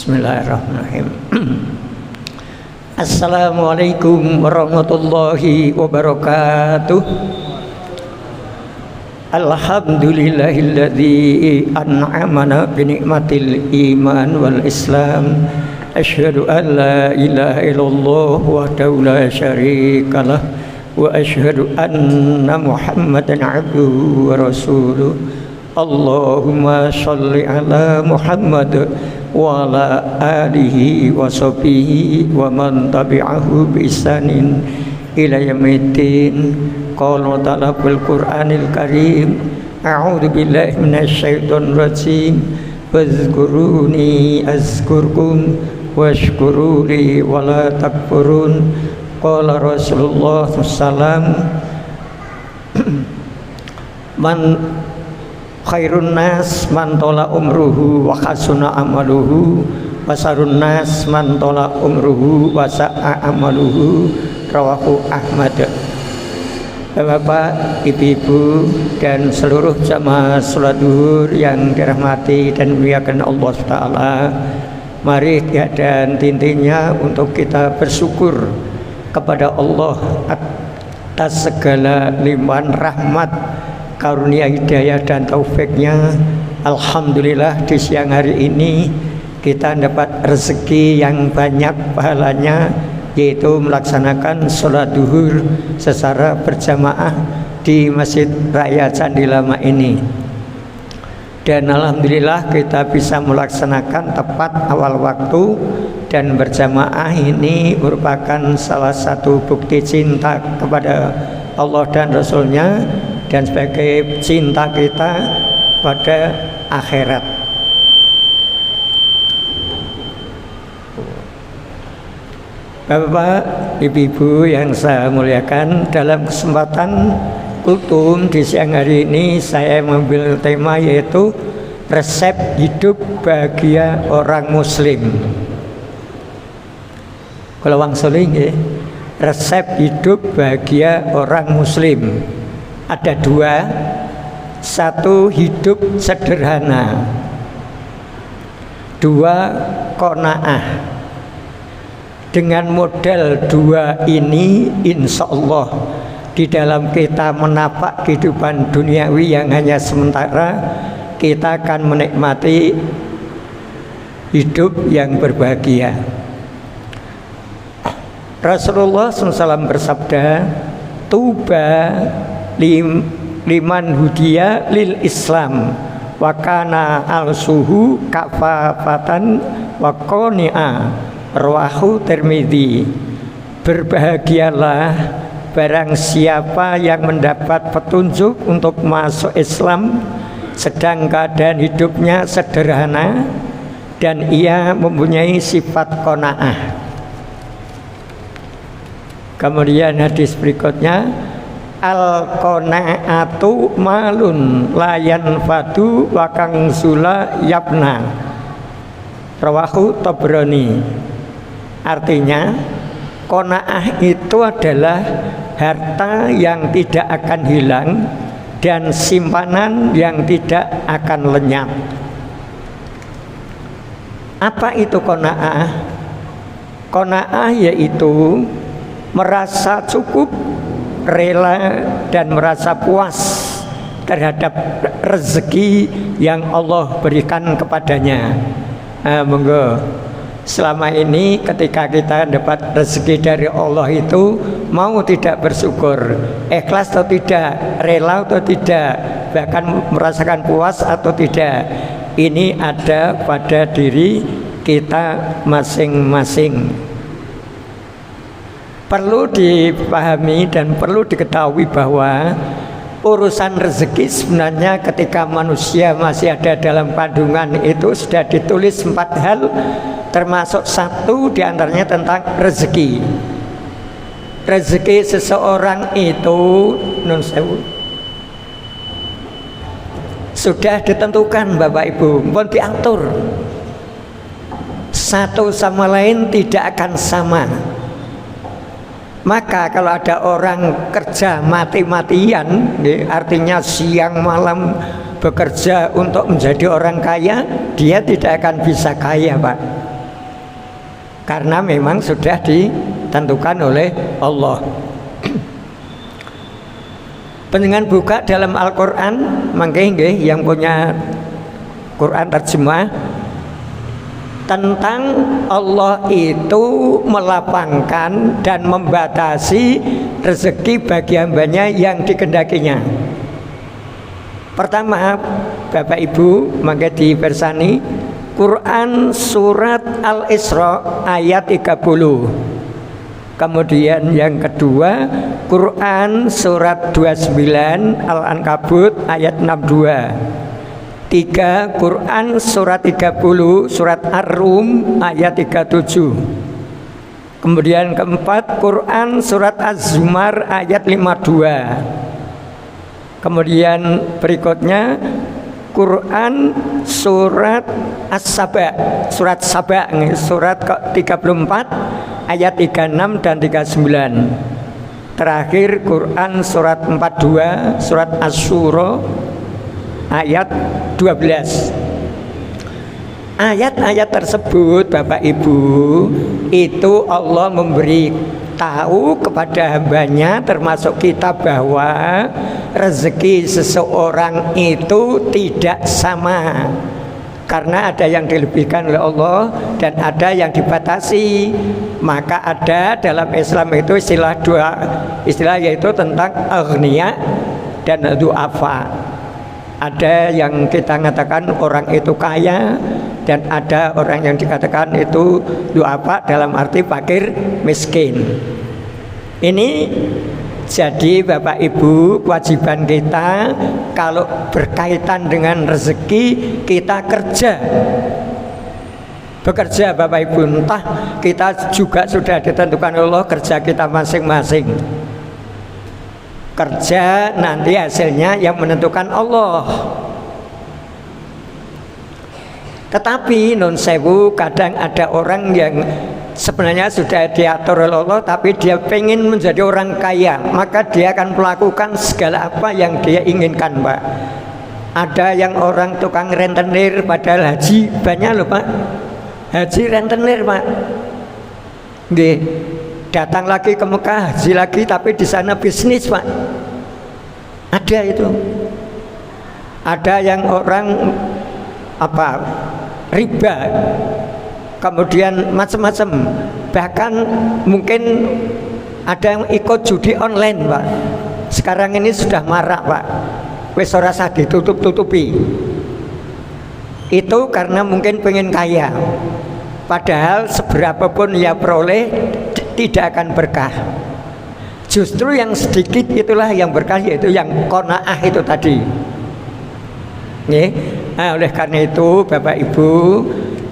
Bismillahirrahmanirrahim. Assalamualaikum warahmatullahi wabarakatuh. Alhamdulillahilladzi an'amana bi ni'matil iman wal islam. Asyhadu an la ilaha illallah wahdahu la syarikalah wa asyhadu anna Muhammadan abduhu wa rasuluh. Allahumma sholli ala Muhammad wa ala alihi wa sahbihi wa man tabi'ahu bi ihsanin ila yaumiddin. Qala ta'ala fil Qur'anil Karim, a'udzu billahi minasyaitonir rajim. Fadhkuruni azkurkum washkuruli wa la takfurun. Qala Rasulullah sallallahu man khairun nas man tola umruhu wa hasuna amaluhu wa sarun nas man tola umruhu wa sa'a amaluhu. Rawahu Ahmad. Bapak, ibu-ibu dan seluruh jamaah salat zuhur yang dirahmati dan dimuliakan Allah Ta'ala, mari dan intinya untuk kita bersyukur kepada Allah atas segala limpahan rahmat, karunia hidayah dan taufiknya. Alhamdulillah di siang hari ini kita dapat rezeki yang banyak pahalanya, yaitu melaksanakan sholat duhur secara berjamaah di Masjid Raya Candi Lama ini. Dan alhamdulillah kita bisa melaksanakan tepat awal waktu, dan berjamaah ini merupakan salah satu bukti cinta kepada Allah dan Rasulnya, dan sebagai cinta kita pada akhirat. Bapak, ibu-ibu yang saya muliakan, dalam kesempatan kultum di siang hari ini saya mengambil tema yaitu resep hidup bahagia orang muslim. Kalau wangsuling ya, resep hidup bahagia orang muslim ada dua. Satu, hidup sederhana. Dua, qanaah. Dengan modal dua ini, insya Allah di dalam kita menapak kehidupan duniawi yang hanya sementara, kita akan menikmati hidup yang berbahagia. Rasulullah SAW bersabda, tuba liman hudiya lil Islam wa kana al-suhu kafafatan wa qani'a. Rawahu Tirmidzi. Berbahagialah barang siapa yang mendapat petunjuk untuk masuk Islam sedang keadaan hidupnya sederhana dan ia mempunyai sifat qanaah. Kemudian hadis berikutnya, al-qanaatu malun la yanfadu wa kangzula yabna. Rawahu Tabrani. Artinya, qanaah itu adalah harta yang tidak akan hilang dan simpanan yang tidak akan lenyap. Apa itu qanaah? Qanaah yaitu merasa cukup, rela dan merasa puas terhadap rezeki yang Allah berikan kepadanya. Monggo, selama ini ketika kita dapat rezeki dari Allah itu, mau tidak bersyukur, ikhlas atau tidak, rela atau tidak, bahkan merasakan puas atau tidak, ini ada pada diri kita masing-masing. Perlu dipahami dan perlu diketahui bahwa urusan rezeki sebenarnya ketika manusia masih ada dalam kandungan itu sudah ditulis 4 hal, termasuk satu diantaranya tentang rezeki. Rezeki seseorang itu sudah ditentukan, Bapak Ibu, pun diatur. Satu sama lain tidak akan sama. Maka kalau ada orang kerja mati-matian, artinya siang malam bekerja untuk menjadi orang kaya, dia tidak akan bisa kaya, Pak. karena memang sudah ditentukan oleh Allah. Panjenengan buka dalam Al-Qur'an mangke nggih yang punya Quran terjemah tentang Allah itu melapangkan dan membatasi rezeki bagi hambanya yang dikehendakinya. Pertama, Bapak Ibu mangke dipersani Quran surat Al-Isra ayat 30. Kemudian yang kedua Quran surat 29 Al-Ankabut ayat 62. 3 Quran surat 30 surat Ar-Rum ayat 37. Kemudian keempat Quran surat Az-Zumar ayat 52. Kemudian berikutnya Quran surat As-Saba, surat Saba, surat ke-34 ayat 36 dan 39. Terakhir Quran surat 42 surat Asy-Syura ayat 12. Ayat-ayat tersebut Bapak Ibu itu Allah memberi tahu kepada hambanya termasuk kita bahwa rezeki seseorang itu tidak sama, karena ada yang dilebihkan oleh Allah dan ada yang dibatasi. Maka ada dalam Islam itu istilah yaitu tentang aghnia dan du'afa. Ada yang kita katakan orang itu kaya dan ada orang yang dikatakan itu du'afa dalam arti fakir miskin. Ini jadi Bapak Ibu kewajiban kita kalau berkaitan dengan rezeki kita bekerja Bapak Ibu, entah kita juga sudah ditentukan Allah kerja kita masing-masing. Kerja nanti hasilnya yang menentukan Allah. Tetapi non sewu kadang ada orang yang sebenarnya sudah diatur oleh Allah tapi dia pengen menjadi orang kaya, maka dia akan melakukan segala apa yang dia inginkan, Pak. Ada yang orang tukang rentenir padahal haji banyak loh, Pak. Haji rentenir, Pak. Nggih. Datang lagi ke Mekah, haji lagi tapi di sana bisnis, Pak. Ada itu. Ada yang orang riba, kemudian macam-macam. Bahkan mungkin ada yang ikut judi online, Pak. Sekarang ini sudah marak, Pak. Wis ora usah ditutup-tutupi. Itu karena mungkin pengen kaya. Padahal seberapapun ia peroleh tidak akan berkah. Justru yang sedikit itulah yang berkah, yaitu yang qanaah itu tadi. Nah, oleh karena itu Bapak Ibu,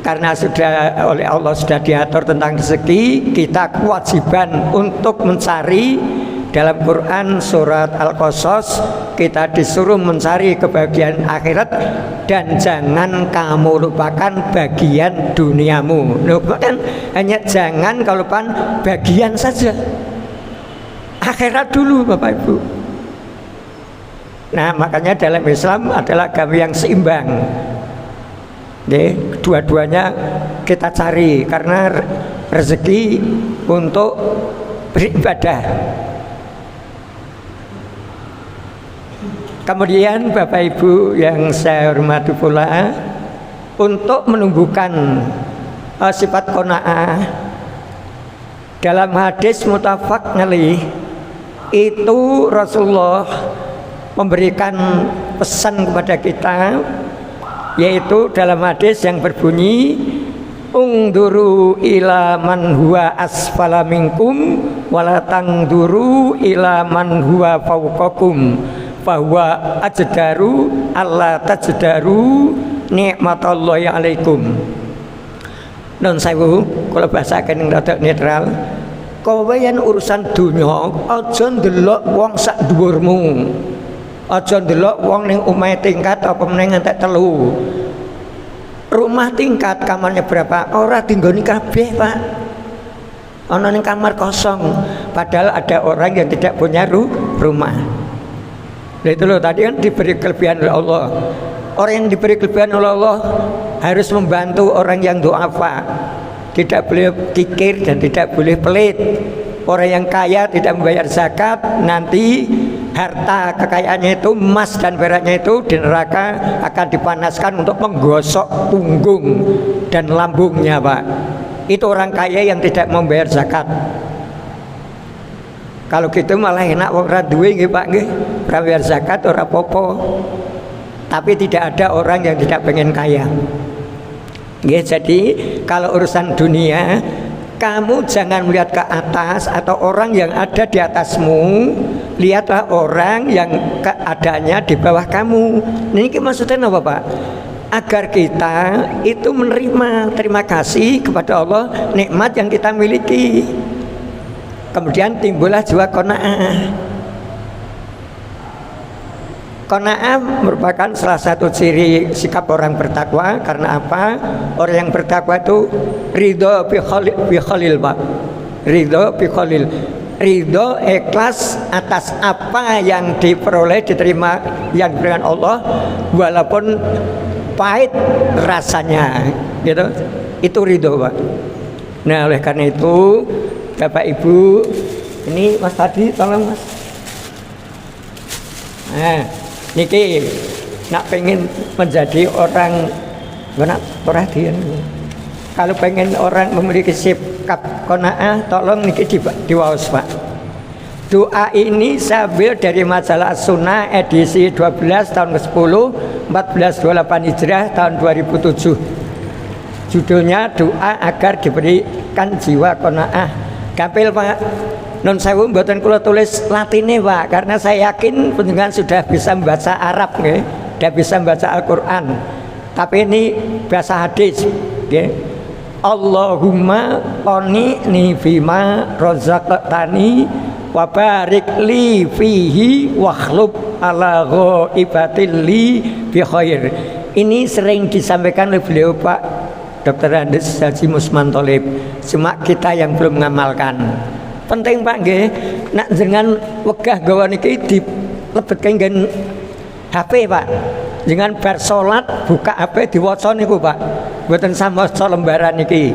karena sudah oleh Allah sudah diatur tentang rezeki, kita kewajiban untuk mencari. Dalam Quran surat Al-Qasas kita disuruh mencari kebahagiaan akhirat dan jangan kamu lupakan bagian duniamu. Lupakan hanya jangan kalau bagian saja. Akhirat dulu Bapak Ibu. Nah, makanya dalam Islam adalah agama yang seimbang. Dua-duanya kita cari karena rezeki untuk beribadah. Kemudian Bapak Ibu yang saya hormati pula, untuk menumbuhkan sifat qanaah, dalam hadis muttafaq alaih itu Rasulullah memberikan pesan kepada kita, yaitu dalam hadis yang berbunyi ungduru ila man huwa asfala minkum wala tangduru ila man huwa fawqakum bahwa ajdaru Allah tajdaru nikmatallahi alaikum. Non sewu kalau bahasakan yang rada netral, kowe yen urusan dunya aja ndelok wong sak dhuwurmu, aja ndelok wong ning omahe tingkat apa meneh ngantek telu. Rumah tingkat kamarnya berapa? Ora dinggoni kabeh, Pak. Ana ning kamar kosong, padahal ada orang yang tidak punya rumah. Nah itu loh, tadi kan diberi kelebihan oleh Allah. Orang yang diberi kelebihan oleh Allah harus membantu orang yang du'afa. tidak boleh kikir dan tidak boleh pelit. Orang yang kaya tidak membayar zakat, nanti harta kekayaannya itu, emas dan peraknya itu di neraka akan dipanaskan untuk menggosok punggung dan lambungnya, Pak. Itu orang kaya yang tidak membayar zakat. Kalau gitu malah enak wong ra duwe nggih, Pak nggih. Ora bayar zakat ora apa-apa. Tapi tidak ada orang yang tidak pengen kaya. Nggih, jadi kalau urusan dunia, kamu jangan melihat ke atas atau orang yang ada di atasmu, lihatlah orang yang keadaannya di bawah kamu. Ini maksudnya apa, Pak? Agar kita itu menerima, terima kasih kepada Allah nikmat yang kita miliki. Kemudian timbullah jiwa qanaah. Qanaah merupakan salah satu ciri sikap orang bertakwa. Karena apa? Orang yang bertakwa itu ridho bi khalil, Pak. Ridho bi khalil. Ridho ikhlas atas apa yang diperoleh, diterima, yang diberikan Allah, walaupun pahit rasanya, gitu. Itu ridho, Pak. Nah, oleh karena itu, Bapak Ibu, ini Mas tadi tolong Mas. Nah, niki nak pengen menjadi orang benar perhatian. Kalau pengen orang memiliki sikap qanaah, tolong niki diwaos, Pak. Doa ini saya ambil dari majalah Sunnah edisi 12 tahun ke-10 1428 Hijriah tahun 2007. Judulnya doa agar diberikan jiwa qanaah. Gampil, Pak. Non sewu mboten kula tulis latine, Pak, karena saya yakin panjenengan sudah bisa membaca Arab nggih, sudah bisa membaca Al-Qur'an. Tapi ini bahasa hadis, nggih. Allahumma qini bima razaqtani wa barik li fihi wakhlub ala ghaibatil li bi khair. Ini sering disampaikan oleh beliau, Pak Dr. Andes Haji Musman Tholib. Cuma kita yang belum mengamalkan. Penting, Pak nggih, nak jenengan wegah gawa niki dilebetke nggen HP, Pak. Jangan bar salat buka HP diwaca niku, Pak. Mboten samaca lembaran niki.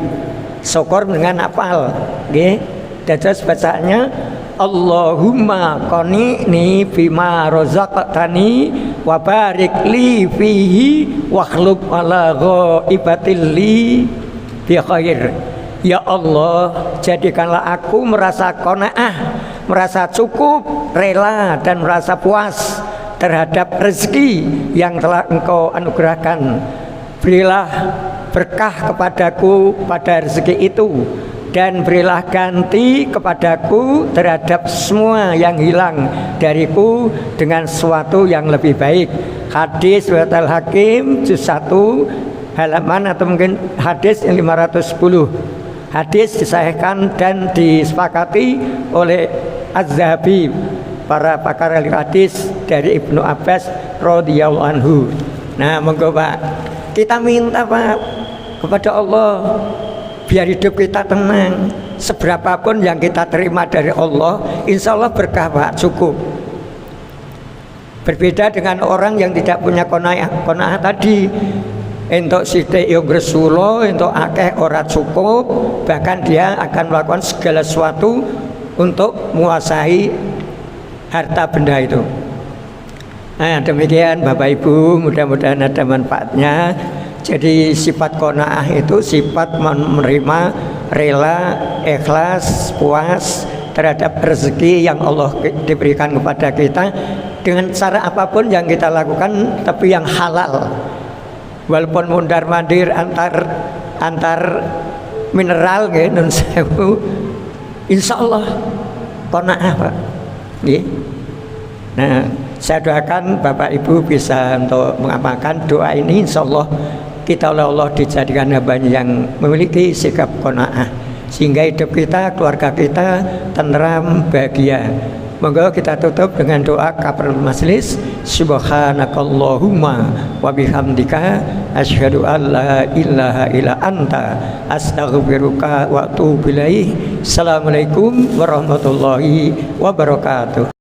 Syukur dengan apal, nggih. Dados bacaannya Allahumma qini bima razaqtani wa barik li fihi wakhlub ala ghaibatil li bi khair. Ya Allah, jadikanlah aku merasa qanaah, merasa cukup, rela dan merasa puas terhadap rezeki yang telah Engkau anugerahkan. Berilah berkah kepadaku pada rezeki itu, dan berilah ganti kepadaku terhadap semua yang hilang dariku dengan sesuatu yang lebih baik. Hadis riwayat Al-Hakim juz 1 halaman atau mungkin hadis yang 510. Hadis disahihkan dan disepakati oleh Az-Zahabi, para pakar hadis dari Ibnu Abbas radhiyallahu anhu. Nah, monggo, Pak, kita minta, Pak, kepada Allah biar hidup kita tenang. Seberapapun yang kita terima dari Allah, insya Allah berkah, Pak, cukup. Berbeda dengan orang yang tidak punya qanaah tadi. Entuk sithik yo gresula, entuk akeh ora cukup, bahkan dia akan melakukan segala sesuatu untuk menguasai harta benda itu. Nah, demikian Bapak Ibu, mudah-mudahan ada manfaatnya. Jadi sifat qanaah itu sifat menerima, rela, ikhlas, puas terhadap rezeki yang Allah diberikan kepada kita dengan cara apapun yang kita lakukan, tapi yang halal. Walaupun mundar mandir antar mineral nggih, nun sewu, insyaallah qanaah, Pak. Nggih. Nah, saya doakan Bapak Ibu bisa untuk mengamalkan doa ini, insyaallah kita oleh Allah dijadikan hambanya yang memiliki sikap qanaah, sehingga hidup kita, keluarga kita tenteram, bahagia. Monggo kita tutup dengan doa kafaratul majelis. Subhanakallahumma wa bihamdika asyhadu an la ilaha illa anta astaghfiruka wa atubu ilaik. Assalamualaikum warahmatullahi wabarakatuh.